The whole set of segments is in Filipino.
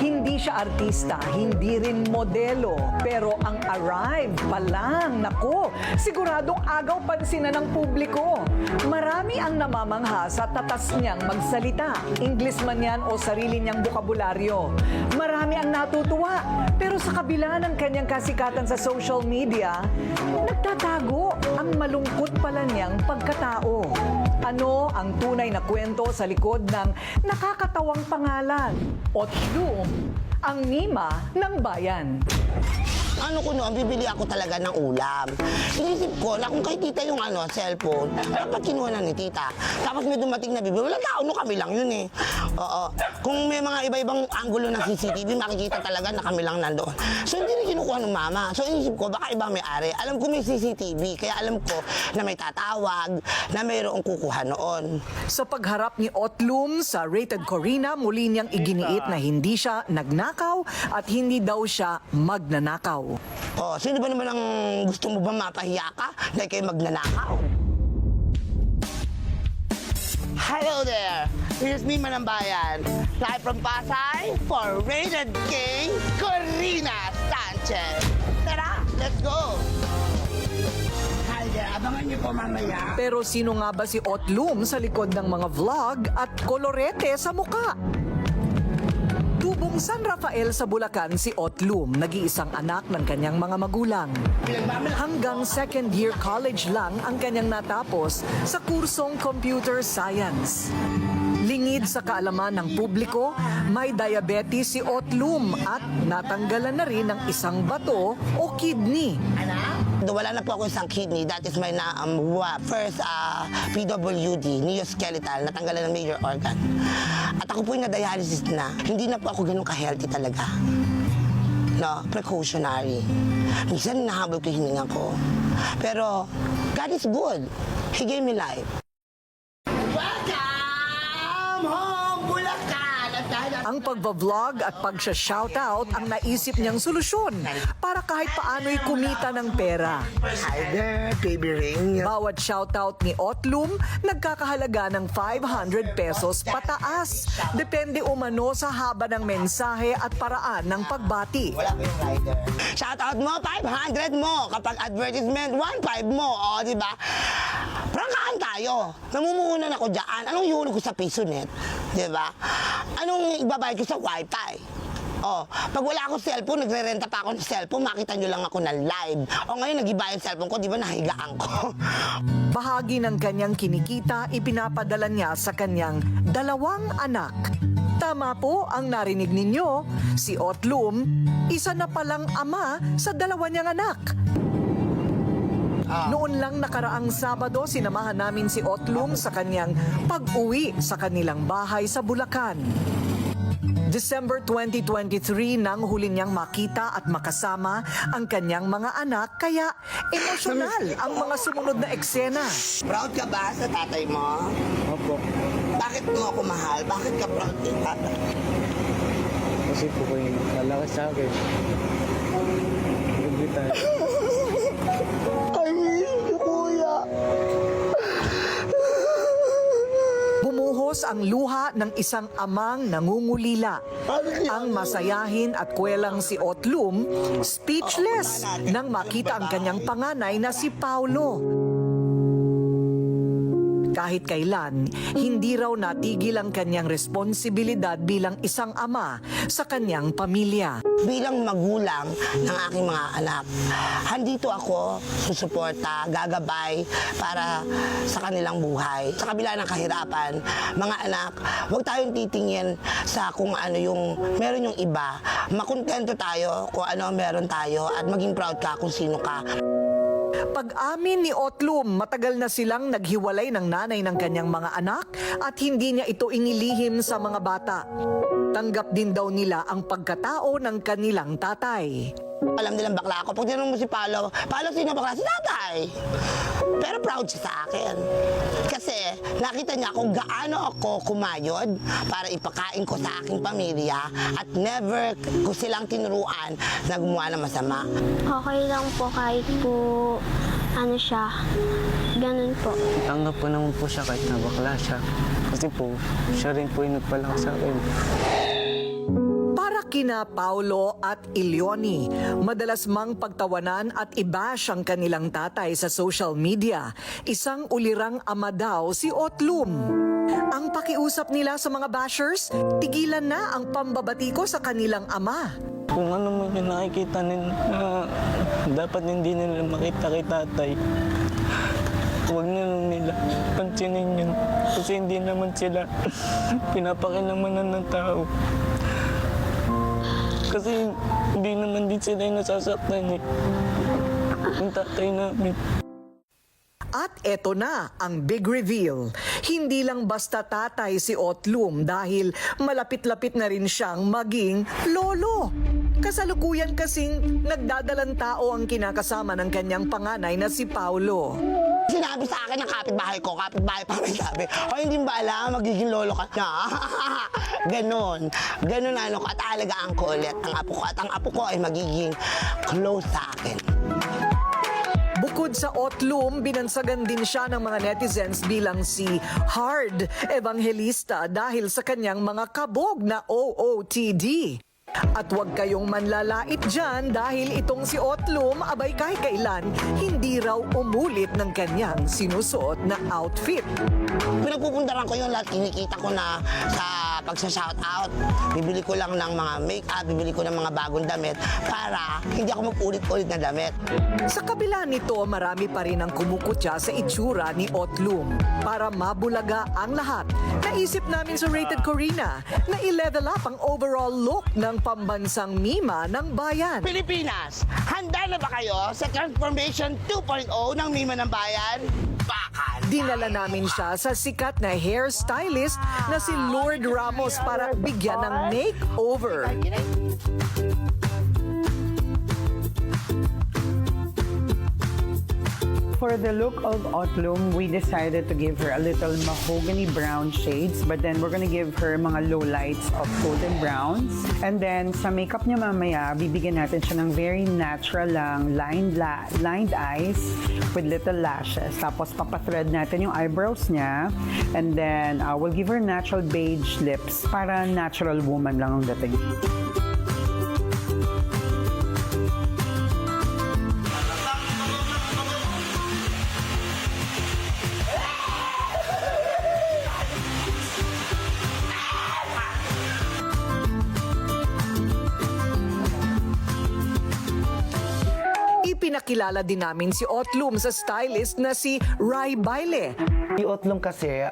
Hindi siya artista, hindi rin modelo, pero ang arrive pa lang, nako, siguradong agaw pansinan ng publiko. Marami ang namamangha sa tatas niyang magsalita, English man yan o sarili niyang bokabularyo. Marami ang natutuwa, pero sa kabila ng kanyang kasikatan sa social media, nagtatago ang malungkot pala niyang pagkatao. Ano ang tunay na kwento sa likod ng nakakatawang pangalan? Otlum, ang Nima ng Bayan. Ano ko noon, bibili ako talaga ng ulam. Inisip ko na kung kay tita yung cellphone, dapat kinuha na ni tita. Tapos may dumating na bibili, wala tao, no kami lang yun eh. Oo. Kung may mga iba-ibang angulo ng CCTV, makikita talaga na kami lang nandoon. So hindi rin kinukuha ng mama. So inisip ko, baka ibang may-ari. Alam ko may CCTV, kaya alam ko na may tatawag, na mayroong kukuha noon. Sa pagharap ni Otlum sa Rated Corina, muli niyang iginiit na hindi siya nagnakaw at hindi daw siya magnanakaw. Oh, sino ba naman ang gusto mo ba mapahiya ka na kayo magnanakaw? Hello there! Here's me, Manambayan. Live from Pasay for Rated King, Corina Sanchez. Tara, let's go! Hi there, abangan niyo po mamaya. Pero sino nga ba si Otlum sa likod ng mga vlog at kolorete sa muka? Tubong San Rafael sa Bulacan si Otlum, nag-iisang anak ng kanyang mga magulang. Hanggang second year college lang ang kanyang natapos sa kursong computer science. Lingid sa kaalaman ng publiko, may diabetes si Otlum at natanggalan na rin ng isang bato o kidney. Wala na po ako isang kidney. That is my first PWD, neoskeletal, natanggalan ng major organ. At ako po yung na-dialysis na. Hindi na po ako ganun ka-healthy talaga. No, precautionary. Minsan nahabol ko yung hininga ko. Pero, God is good. He gave me life. Welcome home, Bulacan! Ang pagbablog at pagsha-shoutout ang naisip niyang solusyon para kahit paano'y kumita ng pera. Hi there, baby ring. Bawat shoutout ni Otlum nagkakahalaga ng 500 pesos pataas. Depende umano sa haba ng mensahe at paraan ng pagbati. Wala ko yung rider. Shoutout mo, 500 mo. Kapag advertisement, 1.5 mo. O, di ba? Prangkaan tayo. Namumuhunan ako dyan. Anong ihulog ko sa piso net? Di ba? Anong ibabayad ko sa wifi? Oh, pag wala akong cellphone, nagre-renta pa ako ng cellphone, makita nyo lang ako ng live. O ngayon, nag-iba yung cellphone ko, di ba nahigaan ko? Bahagi ng kanyang kinikita, ipinapadala niya sa kanyang 2 anak. Tama po ang narinig ninyo, si Otlum, isa na palang ama sa 2 niyang anak. Noon lang nakaraang Sabado, sinamahan namin si Otlum sa kanyang pag-uwi sa kanilang bahay sa Bulacan. December 2023 nang huli niyang makita at makasama ang kanyang mga anak, kaya emosyonal ang mga sumunod na eksena. Proud ka ba sa tatay mo? Opo. Bakit mo ako mahal? Bakit ka proud kay tatay? Kasi po ko yung malaki sa akin. Every time. I miss you, kuya. Bumuhos ang luha ng isang amang nangungulila. Ang masayahin at kwelang si Otlum, speechless nang makita ang kanyang panganay na si Paulo. Kahit kailan, hindi raw natigil ang kanyang responsibilidad bilang isang ama sa kanyang pamilya. Bilang magulang ng aking mga anak, handito ako susuporta, gagabay para sa kanilang buhay. Sa kabila ng kahirapan, mga anak, huwag tayong titingin sa kung ano yung meron yung iba. Makontento tayo kung ano meron tayo at maging proud ka kung sino ka. Pag-amin ni Otlum, matagal na silang naghiwalay ng nanay ng kanyang mga anak at hindi niya ito inilihim sa mga bata. Tanggap din daw nila ang pagkatao ng kanilang tatay. Alam nilang bakla ako. Pag tinanong mo si Paolo, Paolo, sino bakla? Si tatay. Pero proud siya sa akin. Kasi nakita niya kung gaano ako kumayod para ipakain ko sa aking pamilya at never ko silang tinuruan na gumawa ng masama. Okay lang po kahit po ano siya, ganun po. Tanggap ko naman po siya kahit na bakla siya. Kasi po, siya rin po yung nagpalaki sa akin. Para kina Paulo at Ilioni. Madalas mang pagtawanan at i-bash ang kanilang tatay sa social media. Isang ulirang ama daw si Otlum. Ang pakiusap nila sa mga bashers, tigilan na ang pambabati ko sa kanilang ama. Kung ano man yung nakikita nila, dapat hindi nila makita kay tatay. Huwag na lang nila pansinin yun. Kasi hindi naman sila pinapakilamanan ng tao. Kasi hindi naman din sila yung nasasaktan eh. Yung tatay namin. At eto na ang big reveal. Hindi lang basta tatay si Otlum dahil malapit-lapit na rin siyang maging lolo. Kasalukuyan kasing nagdadalang tao ang kinakasama ng kanyang panganay na si Paulo. Sinabi sa akin ng kapitbahay pa may sabi, o hindi ba alam, magiging lolo ka na? Ganon ano ko, at talaga ang kulit ang apo ko, at ang apo ko ay magiging close sa akin. Bukod sa Otlum, binansagan din siya ng mga netizens bilang si Hard Evangelista dahil sa kanyang mga kabog na OOTD. At huwag kayong manlalait dyan dahil itong si Otlum abay kahit kailan hindi raw umulit ng kanyang sinusuot na outfit. Pinagpupuntaran ko yung lahat, kinikita ko na sa pagsa-shoutout. Bibili ko lang ng mga make-up, bibili ko ng mga bagong damit para hindi ako mag-ulit-ulit na damit. Sa kabila nito, marami pa rin ang kumukutya sa itsura ni Otlum. Para mabulaga ang lahat, naisip namin sa Rated Corina na i-level up ang overall look ng pambansang mima ng bayan. Pilipinas, handa na ba kayo sa Transformation 2.0 ng Mima ng Bayan? Bakal! Dinala namin siya sa sikat na hairstylist na si Lord Ramos para bigyan ng makeover. For the look of Otlum, we decided to give her a little mahogany brown shades, but then we're gonna give her mga low lights of golden browns. And then sa makeup niya mamaya, bibigyan natin siya ng very natural lang lined eyes with little lashes. Tapos papathread natin yung eyebrows niya. And then we'll give her natural beige lips para natural woman lang ang dating. Ipinakilala din namin si Otlum sa stylist na si Rai Baile. Si Otlum kasi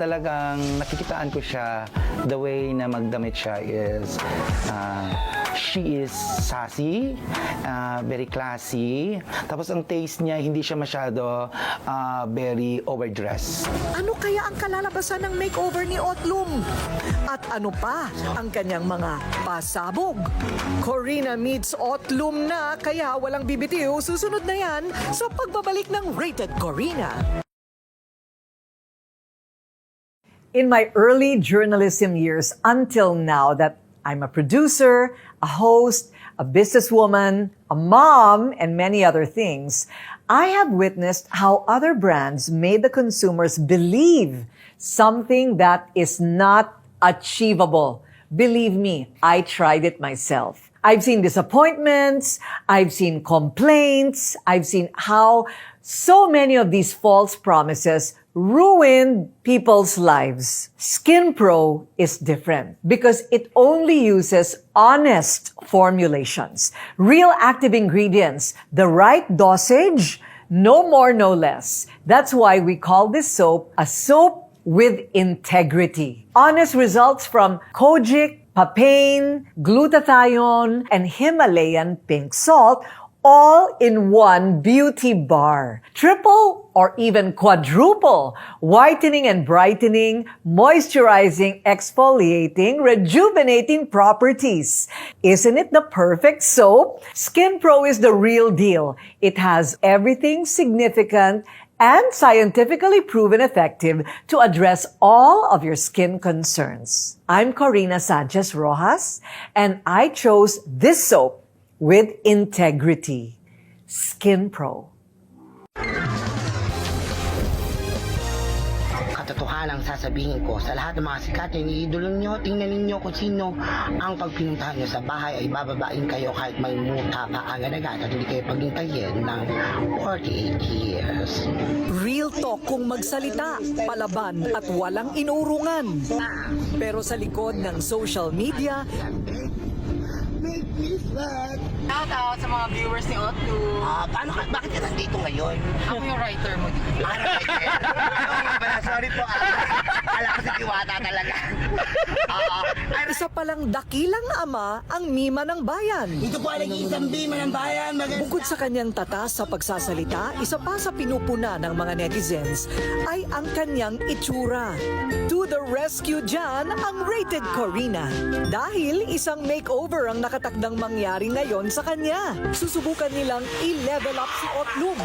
talagang nakikitaan ko siya, the way na magdamit siya is she is sassy, very classy. Tapos ang taste niya hindi siya masyado very overdressed. Ano kaya ang kalalabasan ng makeover ni Otlum? At ano pa ang kanyang mga pasabog? Corina meets Otlum na kaya walang bibitiw. Susunod na yan sa pagbabalik ng Rated Corina. In my early journalism years until now that I'm a producer, a host, a businesswoman, a mom, and many other things, I have witnessed how other brands made the consumers believe something that is not achievable. Believe me, I tried it myself. I've seen disappointments, I've seen complaints, I've seen how so many of these false promises ruined people's lives. Skin Pro is different because it only uses honest formulations, real active ingredients, the right dosage, no more, no less. That's why we call this soap a soap with integrity. Honest results from Kojic, papain, glutathione, and Himalayan pink salt, all in one beauty bar. Triple or even quadruple whitening and brightening, moisturizing, exfoliating, rejuvenating properties. Isn't it the perfect soap? Skin Pro is the real deal. It has everything significant and scientifically proven effective to address all of your skin concerns. I'm Corina Sanchez Rojas, and I chose this soap with integrity. Skin Pro. Katotohanan sana ang sasabihin ko sa lahat ng mga sikat na iniidolo nyo, tingnan ninyo kung sino ang pagpinuntahan nyo sa bahay ay bababain kayo kahit may muta pa agad-agad at hindi kayo paghintayin ng 48 years. Real talk kung magsalita, palaban at walang inurungan. Pero sa likod ng social media, Shout out sa mga viewers ni Otlu. Bakit ka nandito ngayon? Ako yung writer mo dito. Sorry po. Alam ko si Diwata talaga. isa palang dakilang ama ang Mima ng Bayan. Ito po ay nag-iisang bima ng bayan. Bukod sa kanyang tatas sa pagsasalita, isa pa sa pinupuna ng mga netizens ay ang kanyang itsura. To the rescue dyan ang Rated Corina. Dahil isang makeover ang nakatakdang mangyari ngayon sa kanya. Susubukan nilang i-level up si Otlum.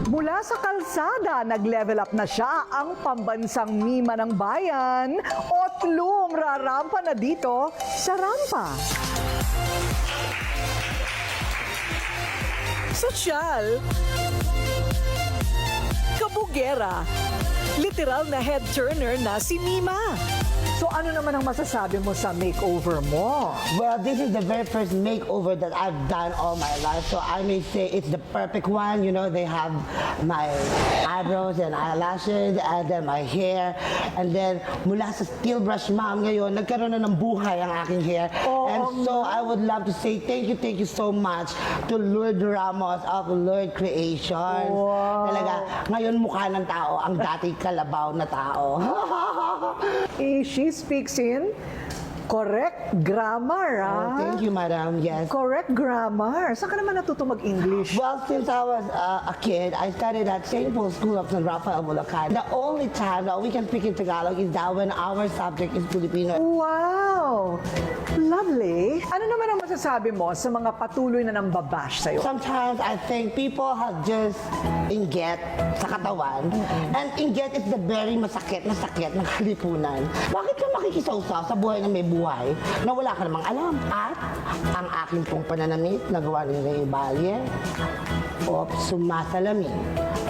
Mula sa kalsada, nag-level up na siya ang pambansang Mima ng Bayan. Otlum, rarampa na dito sa rampa. Sosyal, kabugera, literal na head turner na si Mima. So ano naman ang masasabi mo sa makeover mo? Well, this is the very first makeover that I've done all my life. So I may say it's the perfect one. You know, they have my eyebrows and eyelashes and then my hair. And then mula sa steel brush mom ngayon, nagkaroon na ng buhay ang aking hair. And so I would love to say thank you so much to Lord Ramos of Lord Creation. Talaga, ngayon mukha ng tao ang dati kalabaw na tao. She speaks in correct grammar, ah? Thank you, madam. Yes. Correct grammar. Saan ka naman natuto mag-English? Well, since I was a kid, I studied at St. Paul's School of San Rafael, Bulacan. The only time that we can speak in Tagalog is that when our subject is Filipino. Wow! Lovely. Ano naman ang masasabi mo sa mga patuloy na nambabash sa'yo? Sometimes I think people have just inget sa katawan. And inget is the very masakit na sakit ng kalipunan. Bakit ka makikisawsaw sa buhay na may buhay na wala ka namang alam? At ang aking pong pananamit na gawa ni Ray Balye o sumasalamin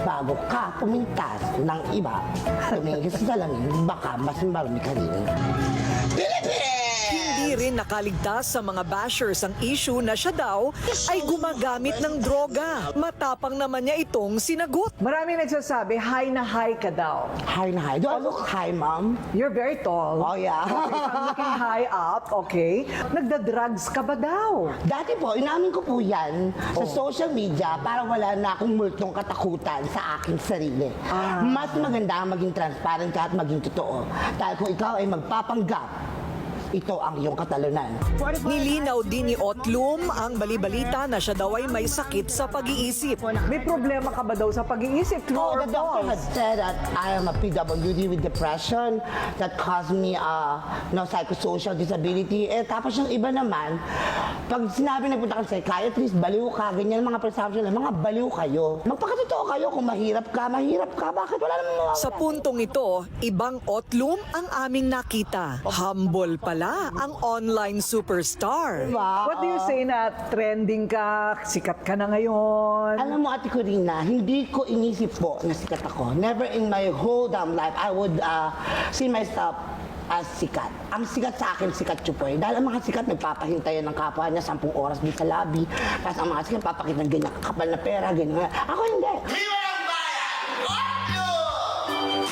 bago ka pumintas ng iba. Tumingin sa salamin, baka mas marami ka rin. Hindi rin nakaligtas sa mga bashers ang issue na siya daw ay gumagamit ng droga. Matapang naman niya itong sinagot. Marami nagsasabi, high na high ka daw. Hi na hi. Do I look high, ma'am? You're very tall. Oh, yeah. Okay, so I'm looking high up, okay? Nagda-drugs ka ba daw? Dati po, inamin ko po yan sa social media para wala na akong multong katakutan sa aking sarili. Mas maganda maging transparent ka at maging totoo. Dahil kung ikaw ay magpapanggap, ito ang iyong katalunan. Nilinaw din ni Otlum ang balibalita na siya daw ay may sakit sa pag-iisip. May problema ka ba daw sa pag-iisip? True Oh, or the doctor had false? said that I am a PWD with depression that caused me psychosocial disability. Eh, tapos yung iba naman, pag sinabi nagpunta ka sa psychiatrist, baliw ka, ganyan mga presumption, mga baliw kayo. Magpakatotoo kayo kung mahirap ka, bakit wala naman mawawala? Sa puntong ito, ibang Otlum ang aming nakita. Humble pala ang online superstar. Diba? What do you say na trending ka, sikat ka na ngayon? Alam mo, Ate Corina, hindi ko inisip po na sikat ako. Never in my whole damn life I would see myself as sikat. Ang sikat sa akin, sikat Chupoy. Dahil ang mga sikat nagpapahintayan ng kapwa niya 10 oras dito sa lobby. Tapos ang mga sikat papakita ng ganyan kakapal na pera, ganyan. Ako hindi.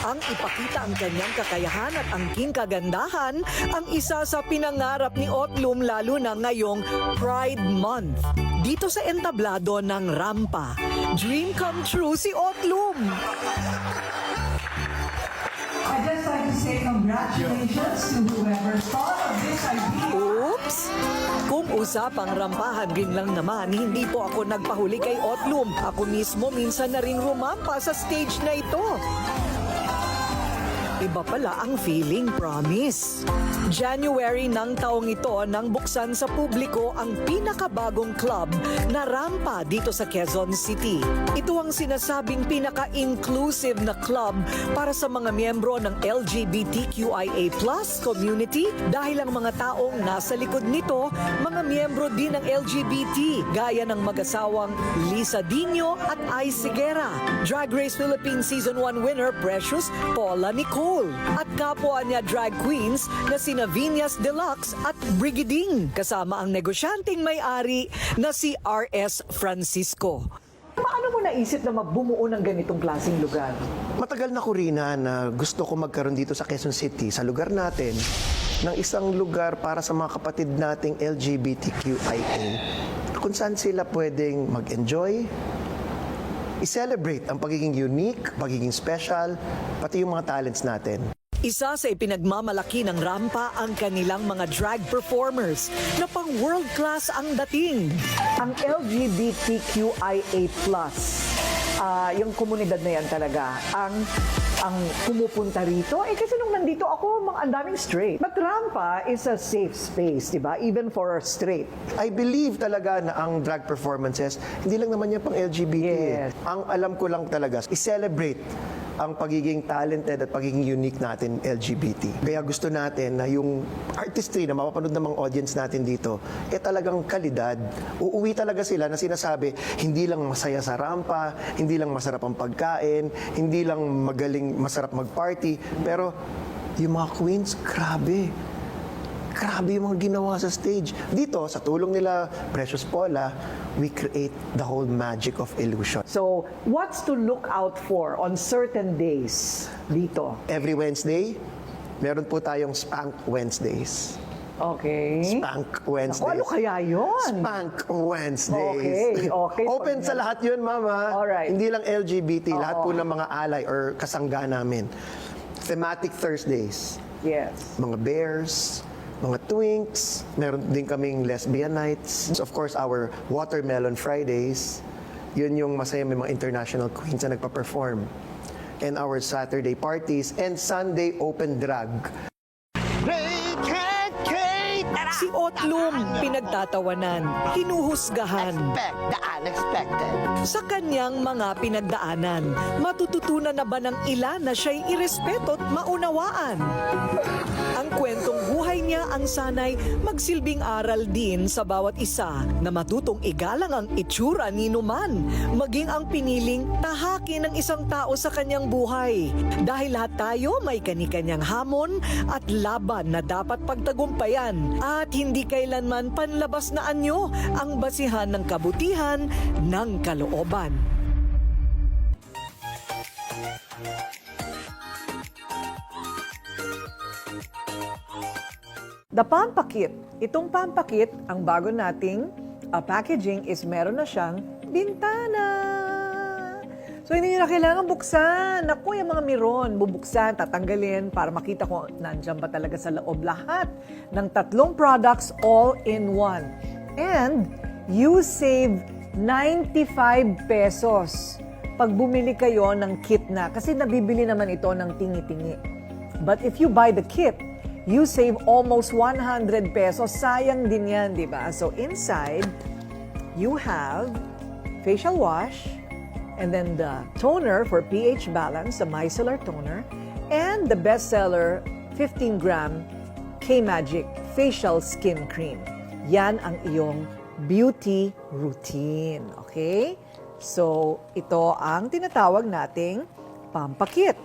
Ang ipakita ang kanyang kakayahan at angking kagandahan ang isa sa pinangarap ni Otlum lalo na ngayong Pride Month. Dito sa entablado ng rampa, dream come true si Otlum. I'd just like to say congratulations to whoever thought of this idea. Oops! Kung usapang rampahan rin lang naman, hindi po ako nagpahuli kay Otlum. Ako mismo minsan na rin rumampa sa stage na ito. Iba pala ang feeling, promise. January ng taong ito nang buksan sa publiko ang pinakabagong club na Rampa dito sa Quezon City. Ito ang sinasabing pinaka-inclusive na club para sa mga miyembro ng LGBTQIA+ community dahil ang mga taong nasa likod nito, mga miyembro din ng LGBT gaya ng mag-asawang Lisa Dino at Ai Sigera, Drag Race Philippines Season 1 winner Precious Paula Nicole, at kapwa niya drag queens na sina Viñas Deluxe at Brigading, kasama ang negosyanteng may-ari na si R.S. Francisco. Paano mo naisip na bumuo ng ganitong klaseng lugar? Matagal na ko rin na gusto ko magkaroon dito sa Quezon City, sa lugar natin, ng isang lugar para sa mga kapatid nating LGBTQIA, kung saan sila pwedeng mag-enjoy, i-celebrate ang pagiging unique, pagiging special, pati yung mga talents natin. Isa sa ipinagmamalaki ng Rampa ang kanilang mga drag performers na pang world class ang dating. Ang LGBTQIA+, yung komunidad na yan talaga, ang pumupunta rito, kasi nung nandito ako, ang daming straight. But Rampa is a safe space, di ba? Even for straight. I believe talaga na ang drag performances, hindi lang naman yan pang LGBT. Yes. Ang alam ko lang talaga, i-celebrate ang pagiging talented at pagiging unique natin LGBT. Kaya gusto natin na yung artistry na mapapanood ng mga audience natin dito, talagang kalidad. Uuwi talaga sila na sinasabi, hindi lang masaya sa Rampa, hindi lang masarap ang pagkain, hindi lang magaling, masarap mag-party, pero yung mga queens, grabe. Grabe yung mga ginawa sa stage. Dito, sa tulong nila, Precious Paula, we create the whole magic of illusion. So, what's to look out for on certain days dito? Every Wednesday, meron po tayong Spank Wednesdays. Okay. Spank Wednesdays. Ano kaya yun? Spank Wednesdays. Okay. Open sa lahat yun, Mama. Alright. Hindi lang LGBT, lahat po ng mga alay or kasangga namin. Thematic Thursdays. Yes. Mga bears, mga twinks, meron din kaming lesbian nights. Of course, our Watermelon Fridays, yun yung masaya, may mga international queens na nagpa-perform. And our Saturday parties and Sunday open drag. Si Otlum pinagtatawanan, hinuhusgahan. Expect the unexpected. Sa kanyang mga pinagdaanan, matututunan na ba ng ilan na siya'y irespeto at maunawaan? Ang kwentong buhay niya ang sanay magsilbing aral din sa bawat isa na matutong igalang ang itsura ni Numan, maging ang piniling tahakin ng isang tao sa kanyang buhay. Dahil lahat tayo may kani-kanyang hamon at laban na dapat pagtagumpayan at hindi kailanman panlabas na anyo ang basihan ng kabutihan ng kalooban. The Pampakit. Itong Pampakit, ang bago nating packaging is meron na siyang bintana. So, hindi nyo na kailangan buksan. Naku, yung mga miron, bubuksan, tatanggalin para makita ko nandyan ba talaga sa loob lahat ng 3 products all in one. And you save 95 pesos pag bumili kayo ng kit na. Kasi nabibili naman ito ng tingi-tingi. But if you buy the kit, you save almost 100 pesos. Sayang din yan, di ba? So inside, you have facial wash, and then the toner for pH balance, the micellar toner, and the bestseller 15-gram K-Magic Facial Skin Cream. Yan ang iyong beauty routine. Okay? So, ito ang tinatawag nating Pampakit.